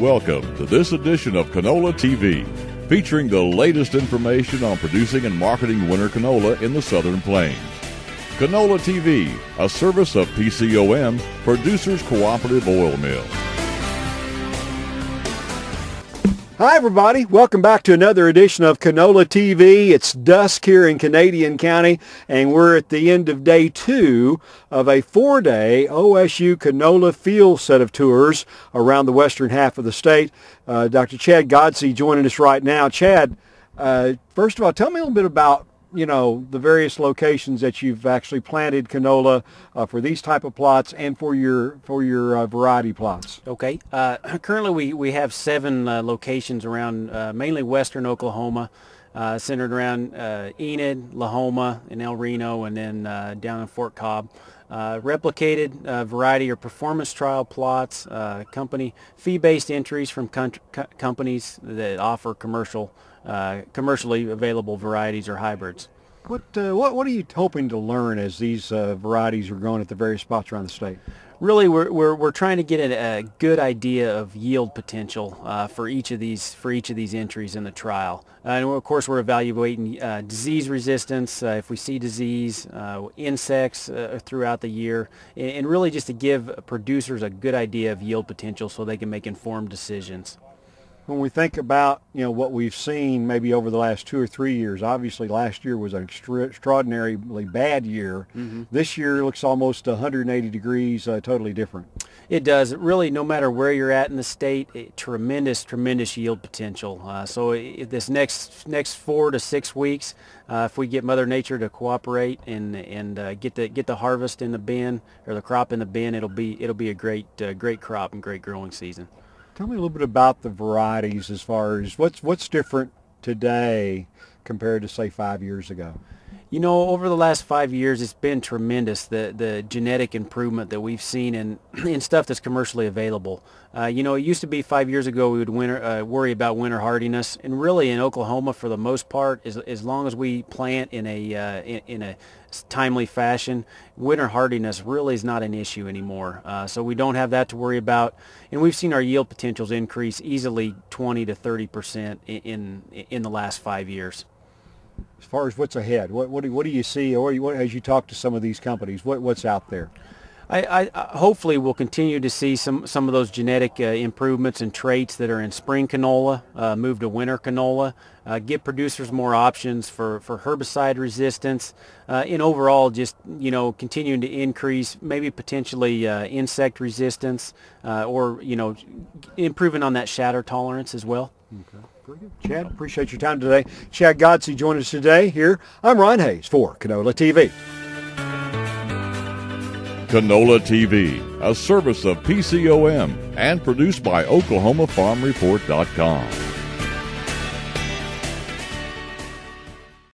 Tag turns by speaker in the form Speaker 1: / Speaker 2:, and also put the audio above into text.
Speaker 1: welcome to this edition of Canola TV, featuring the latest information on producing and marketing winter canola in the Southern Plains. Canola TV, a service of PCOM, Producers Cooperative Oil Mill.
Speaker 2: Hi everybody, welcome back to another edition of Canola TV. It's dusk here in Canadian County, and we're at the end of day 2 of a 4-day OSU canola field set of tours around the western half of the state. Dr. Chad Godsey joining us right now. Chad, first of all, tell me a little bit about the various locations that you've actually planted canola for these type of plots and for your variety plots.
Speaker 3: Okay. Currently we have 7 locations around mainly western Oklahoma, centered around Enid, Lahoma, and El Reno, and then down in Fort Cobb. Replicated variety or performance trial plots, company fee-based entries from companies that offer commercially available varieties or hybrids.
Speaker 2: What are you hoping to learn as these varieties are grown at the various spots around the state?
Speaker 3: Really, we're trying to get a good idea of yield potential for each of these entries in the trial, and of course we're evaluating disease resistance if we see disease, insects throughout the year, and really just to give producers a good idea of yield potential so they can make informed decisions.
Speaker 2: When we think about what we've seen maybe over the last 2 or 3 years, obviously last year was an extraordinarily bad year. Mm-hmm. This year looks almost 180 degrees totally different.
Speaker 3: It does. Really, no matter where you're at in the state, tremendous yield potential. So this next 4 to 6 weeks, if we get Mother Nature to cooperate and get the harvest in the bin or the crop in the bin, it'll be a great crop and great growing season.
Speaker 2: Tell me a little bit about the varieties as far as what's different today compared to, say, 5 years ago.
Speaker 3: Over the last 5 years, it's been tremendous, the genetic improvement that we've seen in stuff that's commercially available. It used to be 5 years ago we would worry about winter hardiness, and really in Oklahoma, for the most part, as long as we plant in a timely fashion, winter hardiness really is not an issue anymore. So we don't have that to worry about, and we've seen our yield potentials increase easily 20 to 30% in the last 5 years.
Speaker 2: As far as what's ahead, what do you see, or as you talk to some of these companies, what's out there?
Speaker 3: I hopefully we'll continue to see some of those genetic improvements and traits that are in spring canola move to winter canola, give producers more options for herbicide resistance, and overall just continuing to increase maybe potentially insect resistance, or improving on that shatter tolerance as well.
Speaker 2: Okay. Very good. Chad, appreciate your time today. Chad Godsey joined us today here. I'm Ron Hayes for Canola TV.
Speaker 1: Canola TV, a service of PCOM and produced by OklahomaFarmReport.com.